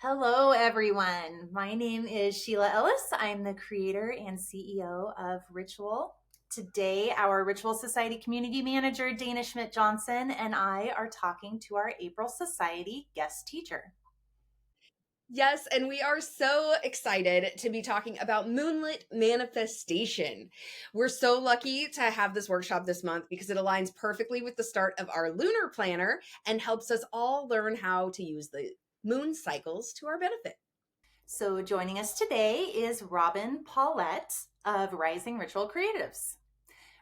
Hello, everyone. My name is Sheila Ellis. I'm the creator and CEO of Ritual. Today, our Ritual Society Community Manager, Dayna Schmidt-Johnson, and I are talking to our April Society guest teacher. Yes, and we are so excited to be talking about Moonlit Manifestation. We're so lucky to have this workshop this month because it aligns perfectly with the start of our lunar planner and helps us all learn how to use the moon cycles to our benefit. So, joining us today is Robyn Paulette of Rising Ritual Creatives.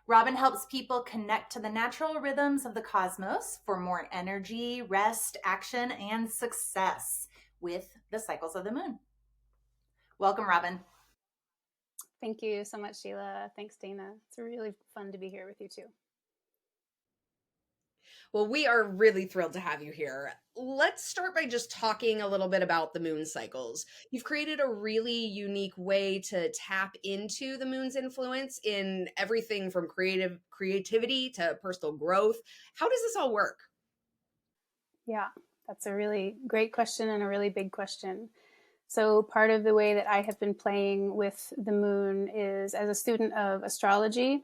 Robyn helps people connect to the natural rhythms of the cosmos for more energy, rest, action, and success with the cycles of the moon. Welcome, Robyn. Thank you so much, Sheila. Thanks, Dayna. It's really fun to be here with you too. Well, we are really thrilled to have you here. Let's start by just talking a little bit about the moon cycles. You've created a really unique way to tap into the moon's influence in everything from creativity to personal growth. How does this all work? Yeah, that's a really great question and a really big question. So, part of the way that I have been playing with the moon is as a student of astrology,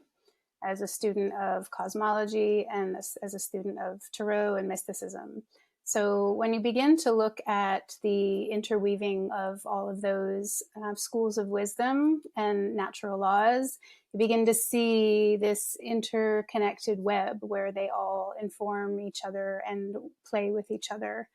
as a student of cosmology, and as a student of tarot and mysticism. So, when you begin to look at the interweaving of all of those schools of wisdom and natural laws, you begin to see this interconnected web where they all inform each other and play with each other.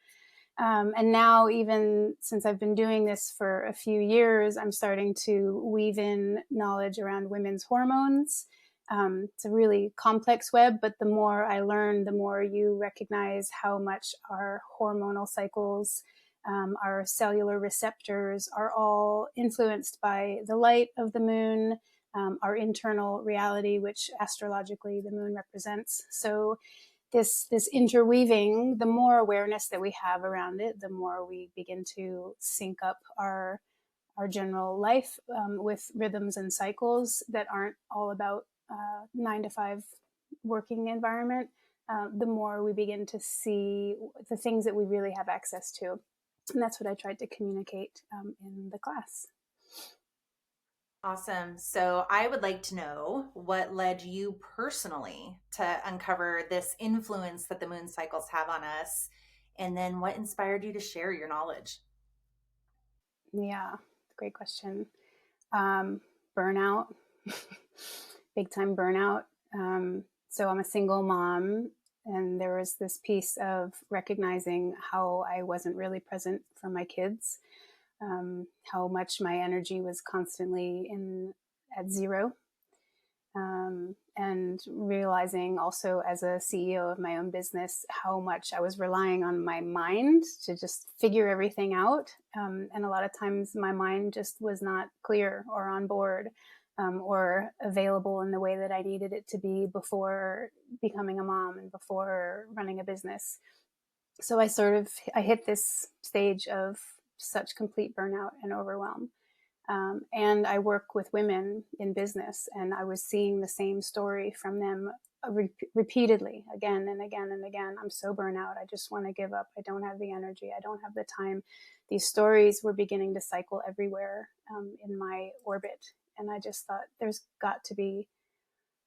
And now, even since I've been doing this for a few years, I'm starting to weave in knowledge around women's hormones. It's a really complex web, but the more I learn, the more you recognize how much our hormonal cycles, our cellular receptors are all influenced by the light of the moon, our internal reality, which astrologically the moon represents. So this interweaving, the more awareness that we have around it, the more we begin to sync up our general life with rhythms and cycles that aren't all about 9 to 5 working environment. The more we begin to see the things that we really have access to. And that's what I tried to communicate in the class. Awesome. So I would like to know what led you personally to uncover this influence that the moon cycles have on us, and then what inspired you to share your knowledge? Yeah, great question. Burnout, big time burnout. So I'm a single mom, and there was this piece of recognizing how I wasn't really present for my kids, how much my energy was constantly in at zero, and realizing also as a CEO of my own business how much I was relying on my mind to just figure everything out. And a lot of times my mind just was not clear or on board or available in the way that I needed it to be before becoming a mom and before running a business. So I hit this stage of such complete burnout and overwhelm. And I work with women in business, and I was seeing the same story from them repeatedly, again and again and again. I'm so burnt out. I just want to give up. I don't have the energy. I don't have the time. These stories were beginning to cycle everywhere in my orbit. And I just thought there's got to be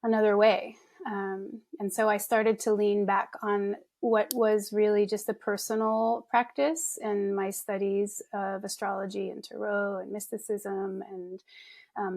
another way. And so I started to lean back on what was really just a personal practice and my studies of astrology and tarot and mysticism and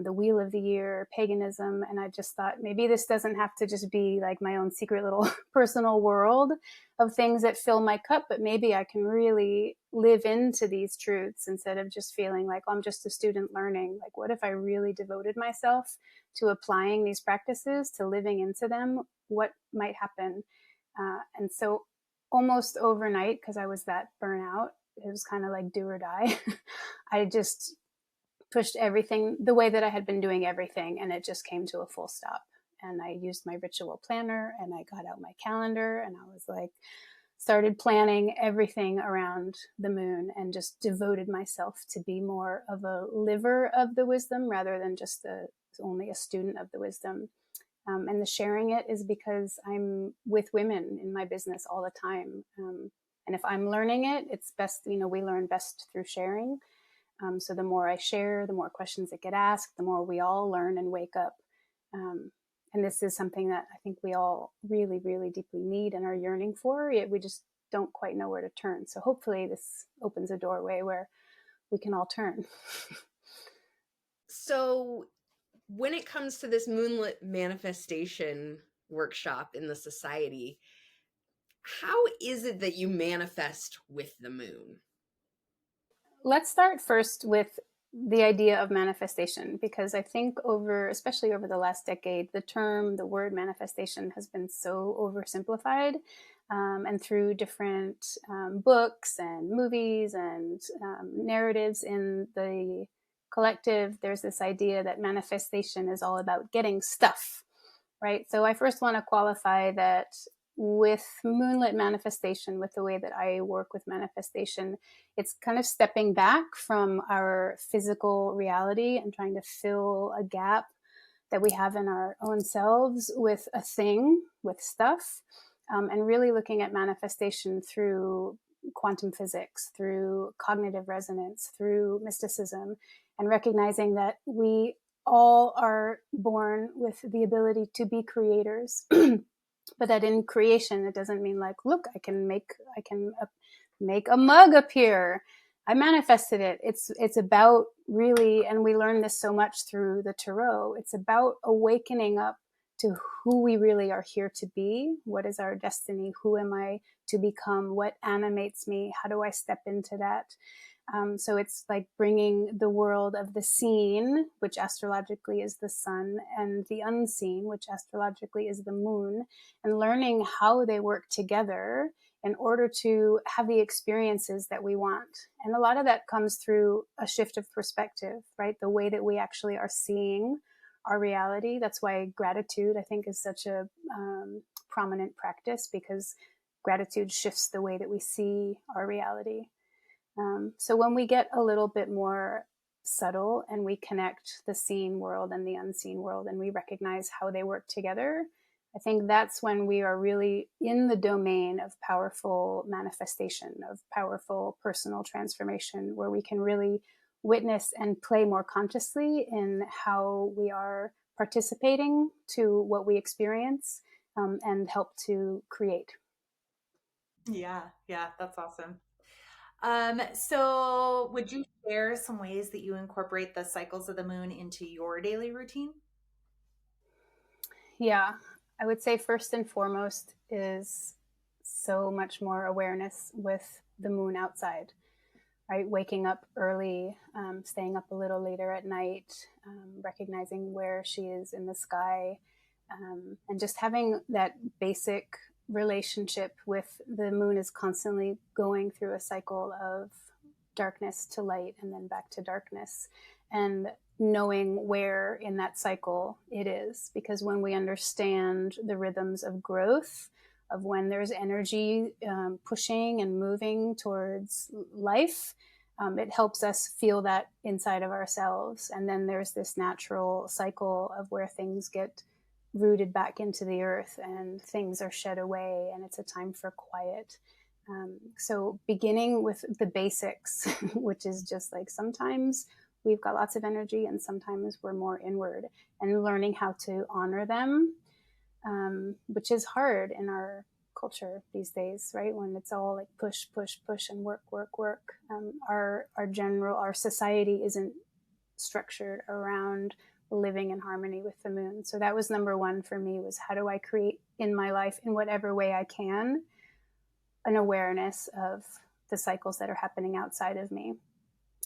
the wheel of the year, paganism. And I just thought maybe this doesn't have to just be like my own secret little personal world of things that fill my cup, but maybe I can really live into these truths instead of just feeling like, oh, I'm just a student learning. Like, what if I really devoted myself to applying these practices, to living into them? What might happen? And so almost overnight, because I was that burnout, it was kind of like do or die. I just pushed everything the way that I had been doing everything, and it just came to a full stop. And I used my ritual planner and I got out my calendar and I was like, started planning everything around the moon and just devoted myself to be more of a liver of the wisdom rather than just only a student of the wisdom. And the sharing it is because I'm with women in my business all the time. And if I'm learning it, it's best, we learn best through sharing. So the more I share, the more questions that get asked, the more we all learn and wake up. And this is something that I think we all really, really deeply need and are yearning for, yet we just don't quite know where to turn. So hopefully this opens a doorway where we can all turn. So when it comes to this Moonlit Manifestation workshop in the society, how is it that you manifest with the moon? Let's start first with the idea of manifestation, because I think especially over the last decade, the word manifestation has been so oversimplified. And through different books and movies and narratives in the collective, there's this idea that manifestation is all about getting stuff, right? So I first want to qualify that with Moonlit Manifestation, with the way that I work with manifestation, it's kind of stepping back from our physical reality and trying to fill a gap that we have in our own selves with a thing, with stuff, and really looking at manifestation through quantum physics, through cognitive resonance, through mysticism, and recognizing that we all are born with the ability to be creators. But that in creation, it doesn't mean like, look, I can make a mug appear. I manifested it. It's about really, and we learn this so much through the tarot. It's about awakening up to who we really are here to be. What is our destiny? Who am I to become? What animates me? How do I step into that? So it's like bringing the world of the seen, which astrologically is the sun, and the unseen, which astrologically is the moon, and learning how they work together in order to have the experiences that we want. And a lot of that comes through a shift of perspective, right? The way that we actually are seeing our reality. That's why gratitude, I think, is such a prominent practice, because gratitude shifts the way that we see our reality. So when we get a little bit more subtle and we connect the seen world and the unseen world, and we recognize how they work together, I think that's when we are really in the domain of powerful manifestation, of powerful personal transformation, where we can really witness and play more consciously in how we are participating to what we experience, and help to create. Yeah, that's awesome. So would you share some ways that you incorporate the cycles of the moon into your daily routine? Yeah, I would say first and foremost is so much more awareness with the moon outside, right? Waking up early, staying up a little later at night, recognizing where she is in the sky, and just having that basic relationship with the moon is constantly going through a cycle of darkness to light and then back to darkness, and knowing where in that cycle it is. Because when we understand the rhythms of growth, of when there's energy pushing and moving towards life, it helps us feel that inside of ourselves. And then there's this natural cycle of where things get rooted back into the earth and things are shed away, and it's a time for quiet. So beginning with the basics, which is just like sometimes we've got lots of energy and sometimes we're more inward, and learning how to honor them, which is hard in our culture these days, right? When it's all like push, push, push and work, work, work. Our society isn't structured around living in harmony with the moon. So that was number one for me, was how do I create in my life, in whatever way I can, an awareness of the cycles that are happening outside of me.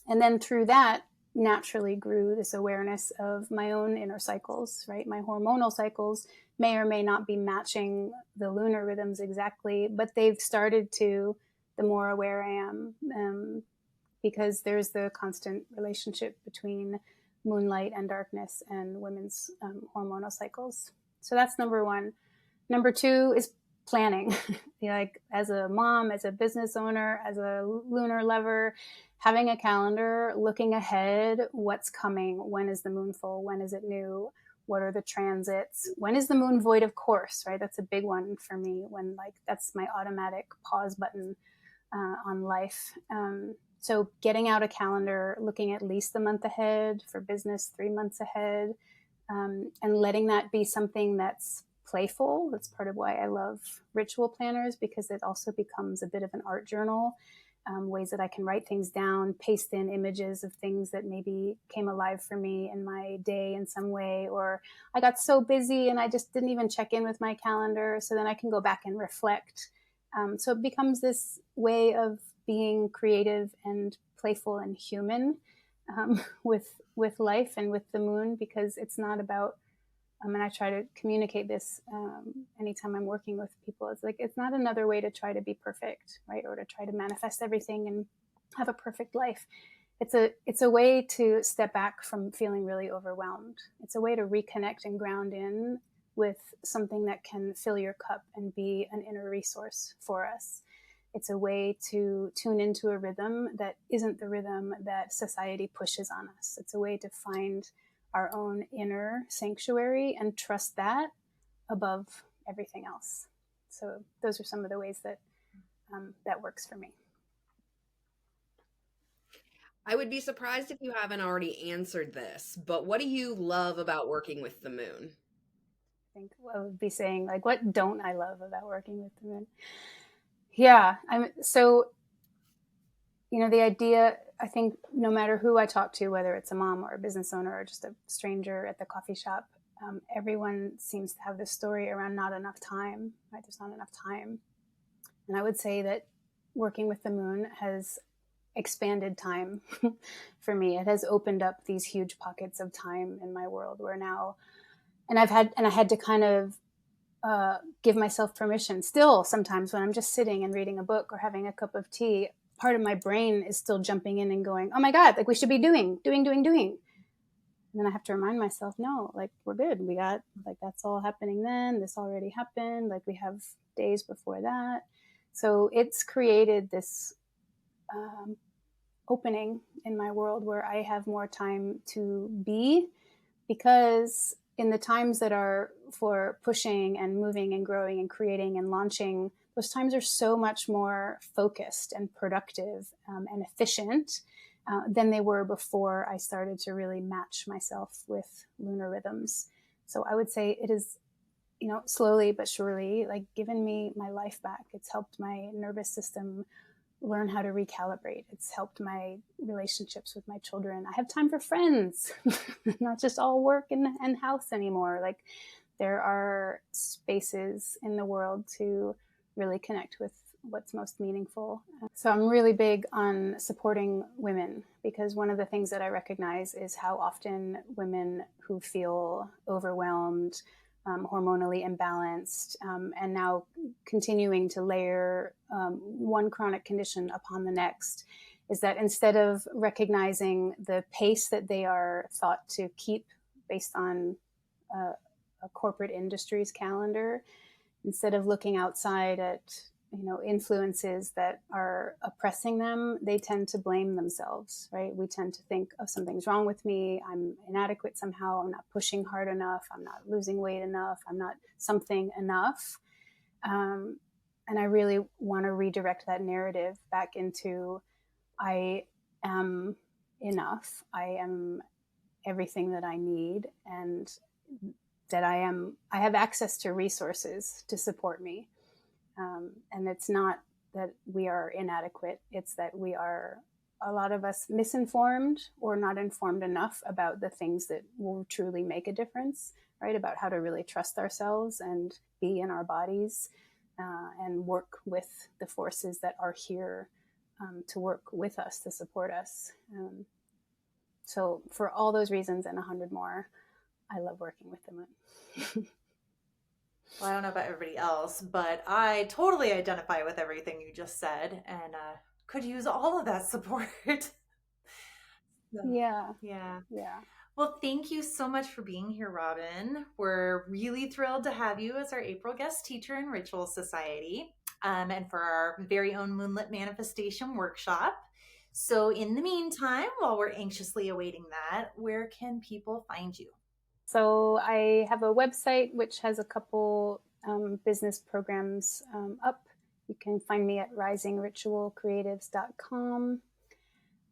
And then through that naturally grew this awareness of my own inner cycles, right? My hormonal cycles may or may not be matching the lunar rhythms exactly, but they've started to, the more aware I am, because there's the constant relationship between moonlight and darkness and women's hormonal cycles. So that's number one. Number two is planning. Like as a mom, as a business owner, as a lunar lover, having a calendar, looking ahead, what's coming, when is the moon full, when is it new, what are the transits, when is the moon void of course, right? That's a big one for me, when like that's my automatic pause button. on life. So getting out a calendar, looking at least a month ahead, for business 3 months ahead, and letting that be something that's playful. That's part of why I love ritual planners, because it also becomes a bit of an art journal. Ways that I can write things down, paste in images of things that maybe came alive for me in my day in some way, or I got so busy and I just didn't even check in with my calendar. So then I can go back and reflect. So it becomes this way of being creative and playful and human with life and with the moon, because it's not about, and I try to communicate this anytime I'm working with people. It's like, it's not another way to try to be perfect, right? Or to try to manifest everything and have a perfect life. It's a way to step back from feeling really overwhelmed. It's a way to reconnect and ground in with something that can fill your cup and be an inner resource for us. It's a way to tune into a rhythm that isn't the rhythm that society pushes on us. It's a way to find our own inner sanctuary and trust that above everything else. So those are some of the ways that that works for me. I would be surprised if you haven't already answered this, but what do you love about working with the moon? I think I would be saying, like, what don't I love about working with the moon? Yeah, so, the idea, I think no matter who I talk to, whether it's a mom or a business owner or just a stranger at the coffee shop, everyone seems to have this story around not enough time, right? There's not enough time. And I would say that working with the moon has expanded time for me. It has opened up these huge pockets of time in my world where now, and I had to kind of give myself permission. Still, sometimes when I'm just sitting and reading a book or having a cup of tea, part of my brain is still jumping in and going, oh my God, like we should be doing. And then I have to remind myself, no, like we're good. We got, like, that's all happening then. This already happened. Like we have days before that. So it's created this opening in my world where I have more time to be, because in the times that are for pushing and moving and growing and creating and launching, those times are so much more focused and productive and efficient than they were before I started to really match myself with lunar rhythms. So I would say it is, slowly but surely, like, given me my life back. It's helped my nervous system learn how to recalibrate. It's helped my relationships with my children. I have time for friends, not just all work and house anymore. Like, there are spaces in the world to really connect with what's most meaningful. So I'm really big on supporting women, because one of the things that I recognize is how often women who feel overwhelmed, hormonally imbalanced, and now continuing to layer one chronic condition upon the next, is that instead of recognizing the pace that they are thought to keep based on a corporate industry's calendar, instead of looking outside at influences that are oppressing them, they tend to blame themselves, right? We tend to think, oh, something's wrong with me. I'm inadequate somehow. I'm not pushing hard enough. I'm not losing weight enough. I'm not something enough. And I really want to redirect that narrative back into, I am enough. I am everything that I need, and that I have access to resources to support me. And it's not that we are inadequate. It's that we are, a lot of us, misinformed or not informed enough about the things that will truly make a difference, right? About how to really trust ourselves and be in our bodies and work with the forces that are here to work with us, to support us. So for all those reasons and 100 more, I love working with the moon. Well, I don't know about everybody else, but I totally identify with everything you just said, and could use all of that support. Yeah. Yeah. Yeah. Well, thank you so much for being here, Robyn. We're really thrilled to have you as our April guest teacher in Ritual Society, and for our very own Moonlit Manifestation workshop. So in the meantime, while we're anxiously awaiting that, where can people find you? So I have a website which has a couple business programs up. You can find me at risingritualcreatives.com.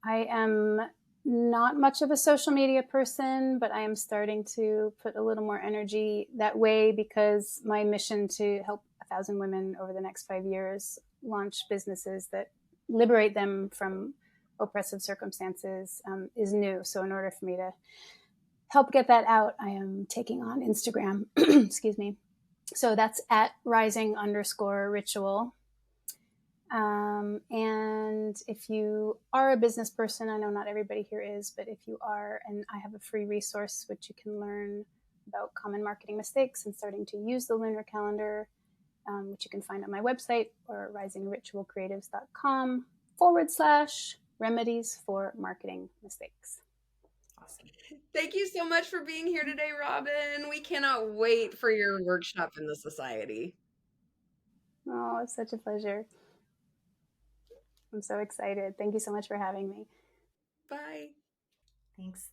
I am not much of a social media person, but I am starting to put a little more energy that way because my mission to help 1,000 women over the next 5 years launch businesses that liberate them from oppressive circumstances is new. So in order for me to help get that out, I am taking on Instagram. Excuse me. So that's at rising_ritual. And if you are a business person, I know not everybody here is, but if you are, and I have a free resource which you can learn about common marketing mistakes and starting to use the lunar calendar, which you can find on my website or risingritualcreatives.com/remedies for marketing mistakes. Awesome. Thank you so much for being here today, Robyn. We cannot wait for your workshop in the society. Oh, it's such a pleasure. I'm so excited. Thank you so much for having me. Bye. Thanks.